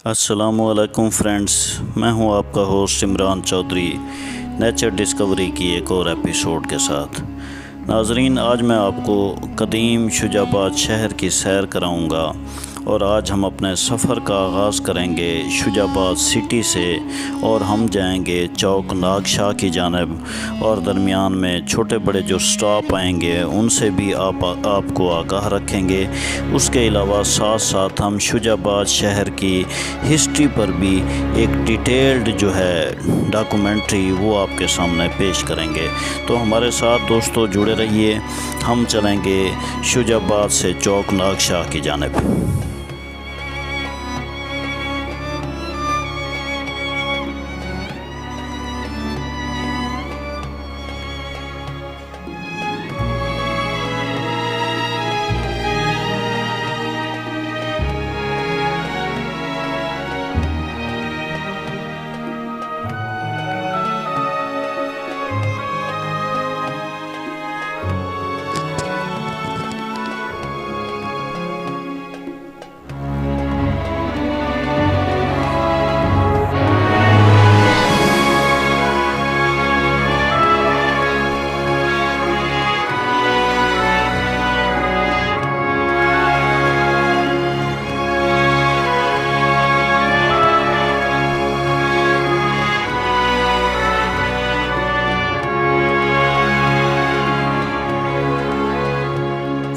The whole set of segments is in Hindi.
अस्सलामुअलैकुम फ्रेंड्स, मैं हूं आपका host Imran Chaudhary nature discovery की एक और एपिसोड के साथ। नाजरीन, आज मैं आपको कदीम शुजाबाद शहर की सैर कराऊंगा और आज हम अपने सफ़र का आगाज़ करेंगे शुजाबाद सिटी से और हम जाएंगे चौक नागशाह की जानिब और दरमियान में छोटे बड़े जो स्टॉप आएंगे उनसे भी आपको आगाह रखेंगे। उसके अलावा साथ साथ हम शुजाबाद शहर की हिस्ट्री पर भी एक डिटेल्ड जो है डॉक्यूमेंट्री वो आपके सामने पेश करेंगे। तो हमारे साथ दोस्तों जुड़े रहिए, हम चलेंगे शुजाबाद से चौक नागशाह की जानिब।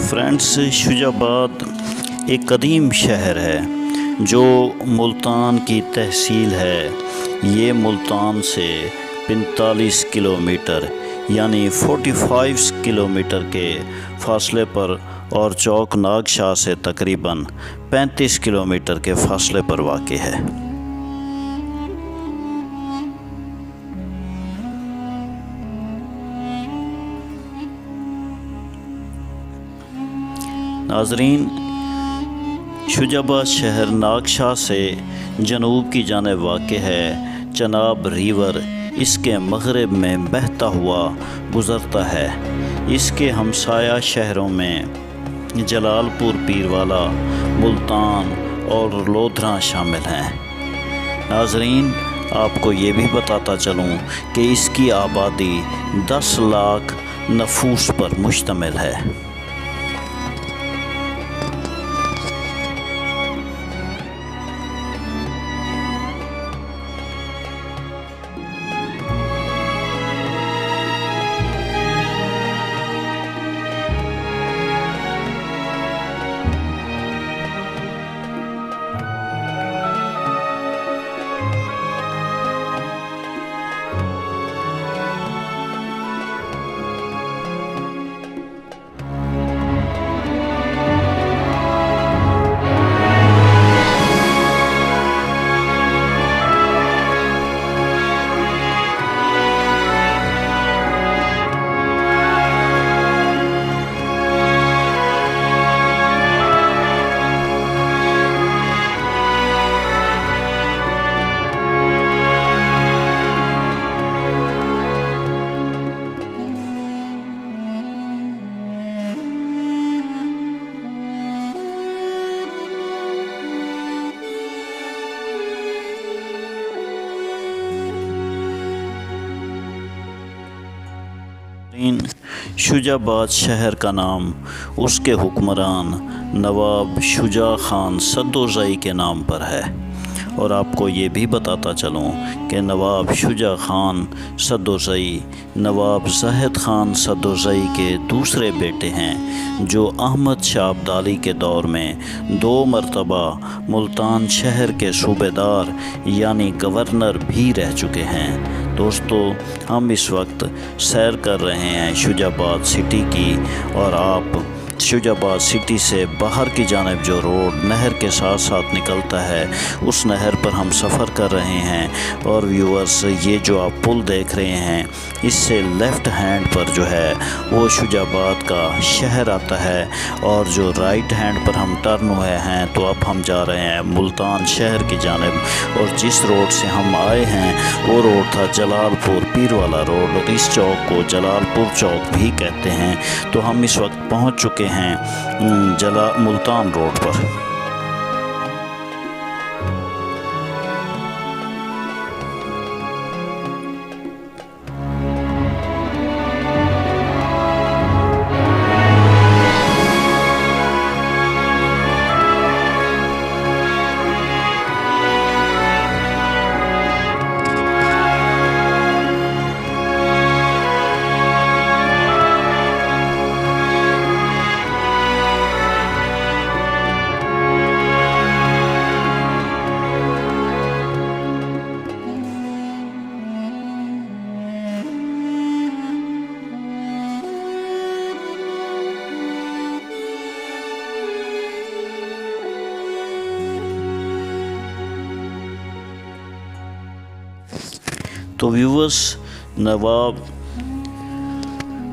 फ्रेंड्स, शुजाबाद एक कदीम शहर है जो मुल्तान की तहसील है। ये मुल्तान से 45 किलोमीटर यानी 45 किलोमीटर के फासले पर और चौक नागशाह से तकरीबन 35 किलोमीटर के फासले पर वाक़ है। नाजरीन, शुजाबाद शहर नागशाह से जनूब की जानिब वाक़ है। चनाब रिवर इसके मग़रिब में बहता हुआ गुज़रता है। इसके हमसाया शहरों में जलालपुर, पीरवाला, मुल्तान और लोधरा शामिल हैं। नाजरीन, आपको ये भी बताता चलूँ कि इसकी आबादी 10 लाख नफूस पर मुश्तमिल है। शुजाबाद शहर का नाम उसके हुक्मरान नवाब शुजा खान सद्दोज़ई के नाम पर है। और आपको ये भी बताता चलूँ कि नवाब शुजा खान सद्दोज़ई नवाब ज़ाहिद खान सद्दोज़ई के दूसरे बेटे हैं, जो अहमद शाह अब्दाली के दौर में 2 मरतबा मुल्तान शहर के सूबेदार यानी गवर्नर भी रह चुके हैं। दोस्तों, हम इस वक्त सैर कर रहे हैं शुजाबाद सिटी की और आप शुजाबाद सिटी से बाहर की जानिब जो रोड नहर के साथ साथ निकलता है उस नहर पर हम सफ़र कर रहे हैं। और व्यूअर्स, ये जो आप पुल देख रहे हैं इससे लेफ़्ट हैंड पर जो है वो शुजाबाद का शहर आता है और जो राइट हैंड पर हम टर्न हुए हैं तो अब हम जा रहे हैं मुल्तान शहर की जानिब। और जिस रोड से हम आए हैं वो रोड था जलालपुर पीरवाला रोड और इस चौक को जलालपुर चौक भी कहते हैं। तो हम इस वक्त पहुंच चुके हैं मुल्तान रोड पर। तो व्यूवर्स, नवाब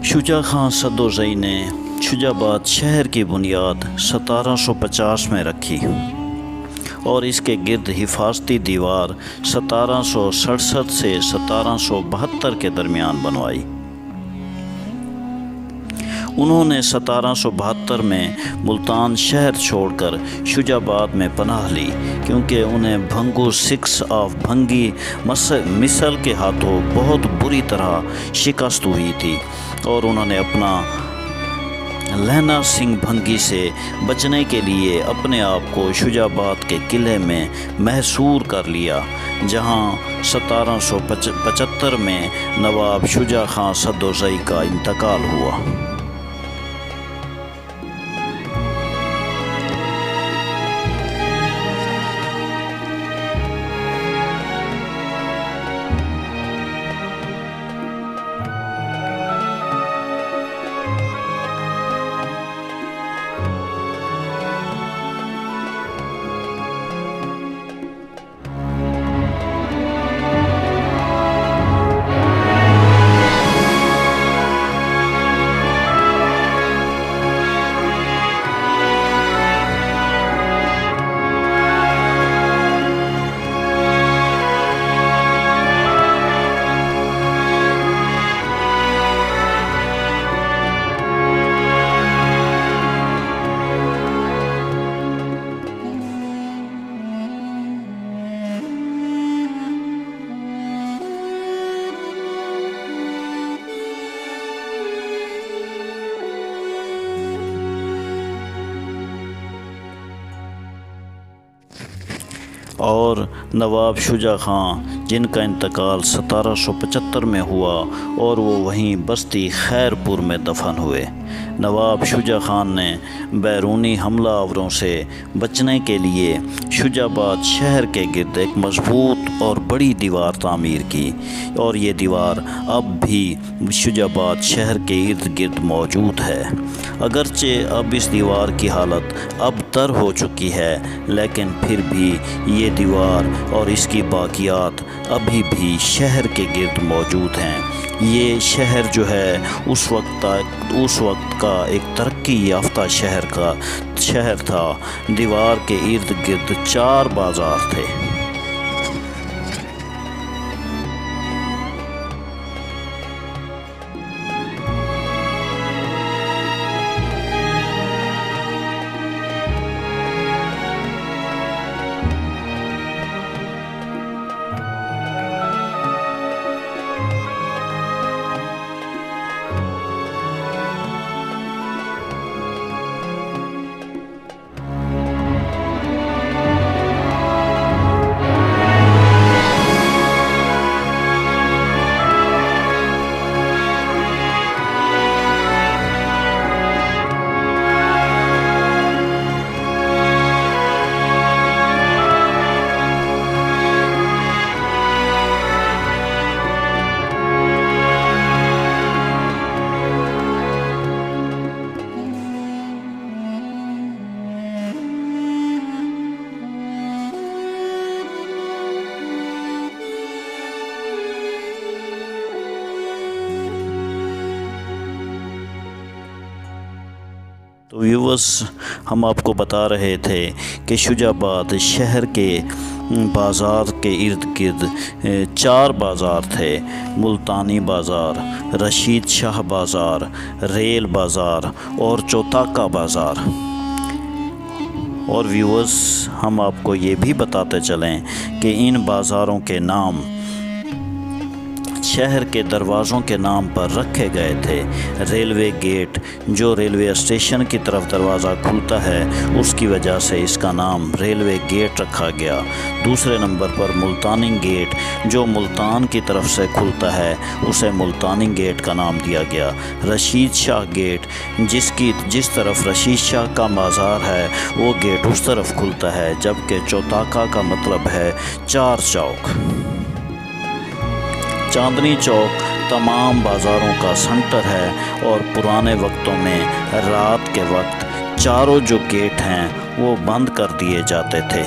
शुजा खान सद्दोज़ई ने शुजाबाद शहर की बुनियाद 1750 में रखी और इसके गिर्द हिफाजती दीवार 1767 से 1772 के दरमियान बनवाई। उन्होंने 1772 में मुल्तान शहर छोड़कर शुजाबाद में पनाह ली, क्योंकि उन्हें भंगू सिक्स ऑफ भंगी मिसल के हाथों बहुत बुरी तरह शिकस्त हुई थी और उन्होंने अपना लहना सिंह भंगी से बचने के लिए अपने आप को शुजाबाद के किले में महसूर कर लिया, जहां 1775 में नवाब शुजा खान सद्दोज़ई का इंतकाल हुआ। और नवाब शुजा खां, जिनका इंतकाल 1775 में हुआ और वो वहीं बस्ती खैरपुर में दफन हुए। नवाब शुजा खान ने बैरूनी हमलावरों से बचने के लिए शुजाबाद शहर के गिर्द एक मजबूत और बड़ी दीवार तामीर की और ये दीवार अब भी शुजाबाद शहर के इर्द गिर्द मौजूद है। अगरचे अब इस दीवार की हालत अबतर हो चुकी है, लेकिन फिर भी ये दीवार और इसकी बाकियात अभी भी शहर के गिर्द मौजूद हैं। ये शहर जो है उस वक्त का एक तरक्की याफ्ता शहर था। दीवार के इर्द गिर्द 4 बाज़ार थे। तो व्यूवर्स, हम आपको बता रहे थे कि शुजाबाद शहर के बाज़ार के इर्द गिर्द 4 बाज़ार थे। मुल्तानी बाज़ार, रशीद शाह बाज़ार, रेल बाज़ार और चौताका बाज़ार। और व्यूवर्स, हम आपको ये भी बताते चलें कि इन बाज़ारों के नाम शहर के दरवाज़ों के नाम पर रखे गए थे। रेलवे गेट, जो रेलवे स्टेशन की तरफ दरवाज़ा खुलता है, उसकी वजह से इसका नाम रेलवे गेट रखा गया। दूसरे नंबर पर मुल्तानी गेट, जो मुल्तान की तरफ से खुलता है, उसे मुल्तानी गेट का नाम दिया गया। रशीद शाह गेट, जिस तरफ रशीद शाह का बाज़ार है, वो गेट उस तरफ खुलता है। जबकि चौताका का मतलब है 4 चौक। चांदनी चौक तमाम बाज़ारों का सेंटर है और पुराने वक्तों में रात के वक्त चारों जो गेट हैं वो बंद कर दिए जाते थे।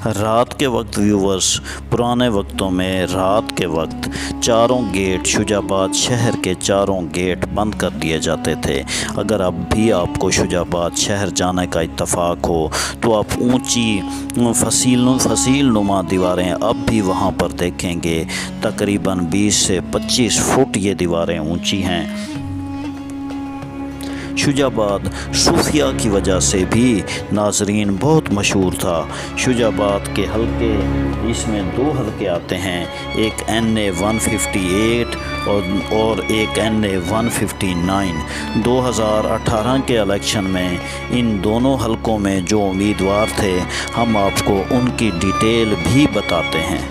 रात के वक्त व्यूवर्स, पुराने वक्तों में रात के वक्त चारों गेट, शुजाबाद शहर के चारों गेट बंद कर दिए जाते थे। अगर अब भी आपको शुजाबाद शहर जाने का इत्तफाक हो तो आप ऊंची फसील नुमा दीवारें अब भी वहां पर देखेंगे। तकरीबन 20 से 25 फुट ये दीवारें ऊंची हैं। शुजाबाद सूफिया की वजह से भी नाजरीन बहुत मशहूर था। शुजाबाद के हल्के, इसमें 2 हल्के आते हैं, एक NA 158 और एक NA 159। 2018 के इलेक्शन में इन दोनों हलकों में जो उम्मीदवार थे, हम आपको उनकी डिटेल भी बताते हैं।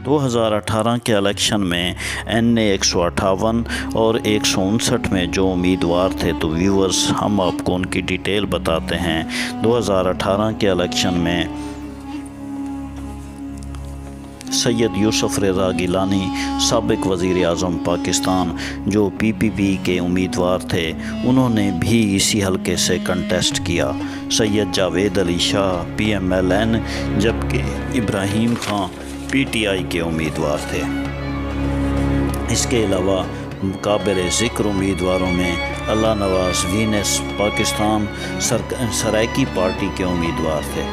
दो 2018 के इलेक्शन में NA 158 और 159 में जो उम्मीदवार थे, तो व्यूअर्स हम आपको उनकी डिटेल बताते हैं। 2018 के इलेक्शन में सैयद यूसुफ रज़ा गिलानी, साबिक वज़ीर आज़म पाकिस्तान, जो PPP के उम्मीदवार थे, उन्होंने भी इसी हलके से कंटेस्ट किया। सैयद जावेद अली शाह PMLN, जबकि इब्राहीम खां PTI के उम्मीदवार थे। इसके अलावा काबिल ज़िक्र उम्मीदवारों में अल्लाह नवाज़ वीनस पाकिस्तान सराइकी पार्टी के उम्मीदवार थे।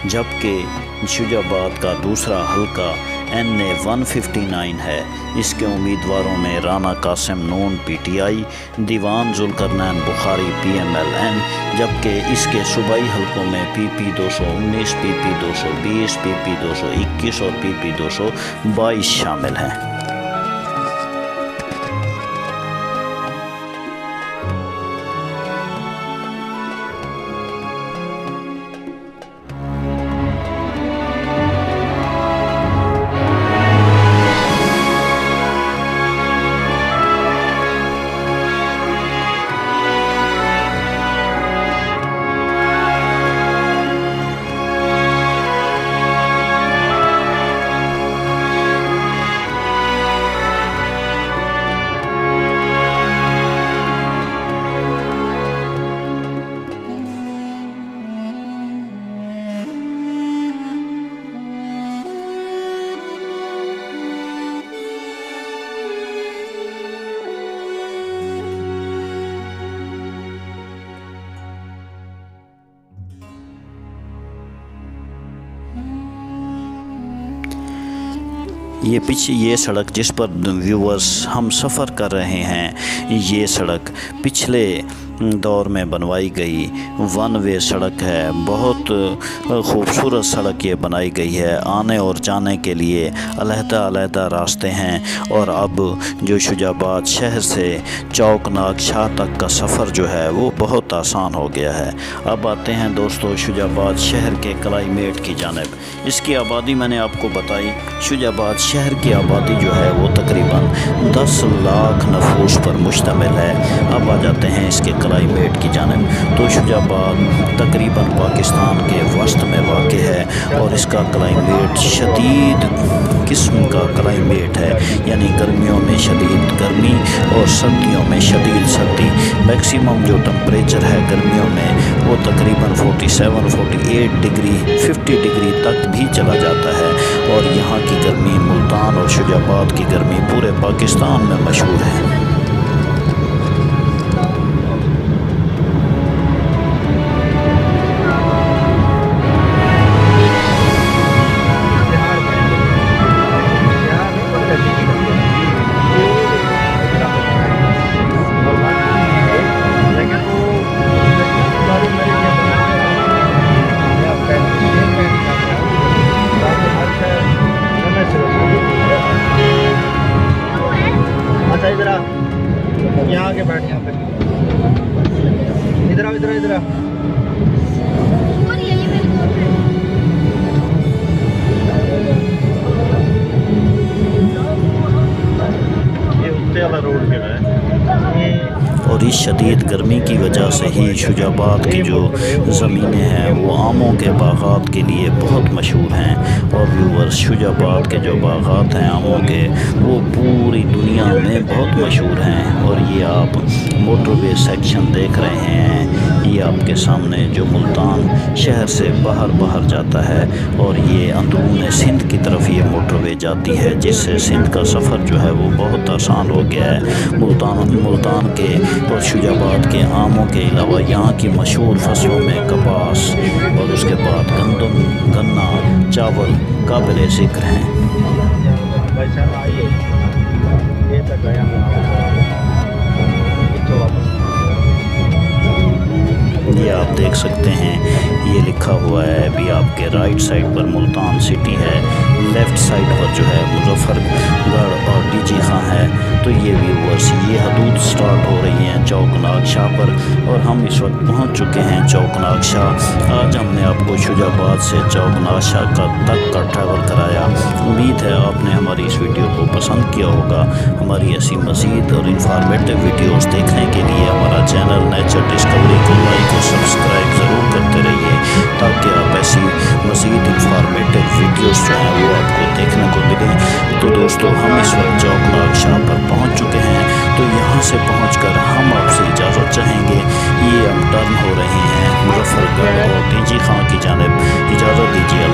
जबकि शुजाबाद का दूसरा हल्का NA 159 है। इसके उम्मीदवारों में राना कासिम नून PTI, दीवान जुल्करनैन बुखारी PMLN, जबकि इसके सूबाई हलकों में PP 219, PP 220, PP 221 और PP 222 शामिल हैं। ये सड़क जिस पर व्यूअर्स हम सफ़र कर रहे हैं, ये सड़क पिछले दौर में बनवाई गई 1 वे सड़क है। बहुत खूबसूरत सड़क ये बनाई गई है। आने और जाने के लिए अलहदा रास्ते हैं और अब जो शुजाबाद शहर से चौकनाक शाह तक का सफ़र जो है वो बहुत आसान हो गया है। अब आते हैं दोस्तों शुजाबाद शहर के क्लाइमेट की जानिब। इसकी आबादी मैंने आपको बताई। शुजाबाद शहर की आबादी जो है वो तकरीबन 10 लाख नफूस पर मुश्तमिल है। अब आ जाते हैं इसके क्लाइमेट की जानिब। तो शुजाबाद तकरीबन पाकिस्तान के वस्त में वाक़ है और इसका क्लाइमेट शदीद किस्म का क्लाइमेट है, यानी गर्मियों में शदीद गर्मी और सर्दियों में शदीद सर्दी। मैक्सिमम जो टेम्परेचर है गर्मियों में वो तकरीबन 47, 48 डिग्री, 50 डिग्री तक भी चला जाता है और यहाँ की गर्मी, मुल्तान और शुजाबाद की गर्मी पूरे पाकिस्तान में मशहूर है। अच्छा इधर आ, यहाँ आके बैठ, यहाँ पे इधर आओ, इधर इधर ये उत्ते वाला रोड के है। और इस शदीद गर्मी की वजह से ही शुजाबाद की जो ज़मीनें हैं वो आमों के बागात के लिए बहुत मशहूर हैं। और व्यूअर्स, शुजाबाद के जो बागात हैं आमों के, वो पूरी दुनिया में बहुत मशहूर हैं। और ये आप मोटरवे सेक्शन देख रहे हैं, ये आपके सामने जो मुल्तान शहर से बाहर जाता है और ये अंदरून सिंध की तरफ ये मोटरवे जाती है, जिससे सिंध का सफ़र जो है वो बहुत आसान हो गया है। मुल्तान के और शुजाबाद के आमों के अलावा यहाँ की मशहूर फसलों में कपास और उसके बाद गंदम, गन्ना, चावल काबिल ज़िक्र हैं। ये आप देख सकते हैं, ये लिखा हुआ है अभी आपके राइट साइड पर मुल्तान सिटी है, लेफ़्ट साइड पर जो है मुजफ्फरगढ़ और डीजी खां है। तो ये व्यूअर्स, ये हदूद स्टार्ट हो रही हैं चौकनाग शाह पर और हम इस वक्त पहुंच चुके हैं चौकनाग शाह। आज हमने आपको शुजाबाद से चौकनाग शाह तक का ट्रैवल कराया। उम्मीद है आपने हमारी इस वीडियो को पसंद किया होगा। हमारी ऐसी मज़ीद और इंफॉर्मेटिव वीडियोस देखने के लिए हमारा चैनल नेचर डिस्कवरी को लाइक और सब्सक्राइब ज़रूर करते रहिए, ताकि आप ऐसी मज़ीद इंफॉर्मेटिव वीडियोस जो हैं वो आपको देखने को मिलें। तो दोस्तों, हम इस वक्त चौकनाग शाह पर पहुंच चुके हैं। तो यहाँ से पहुंचकर हम आपसे इजाज़त चाहेंगे। ये हम टर्न हो रहे हैं मुजफ्फरगढ़ और डीजी खां की जानिब। इजाज़त दीजिए।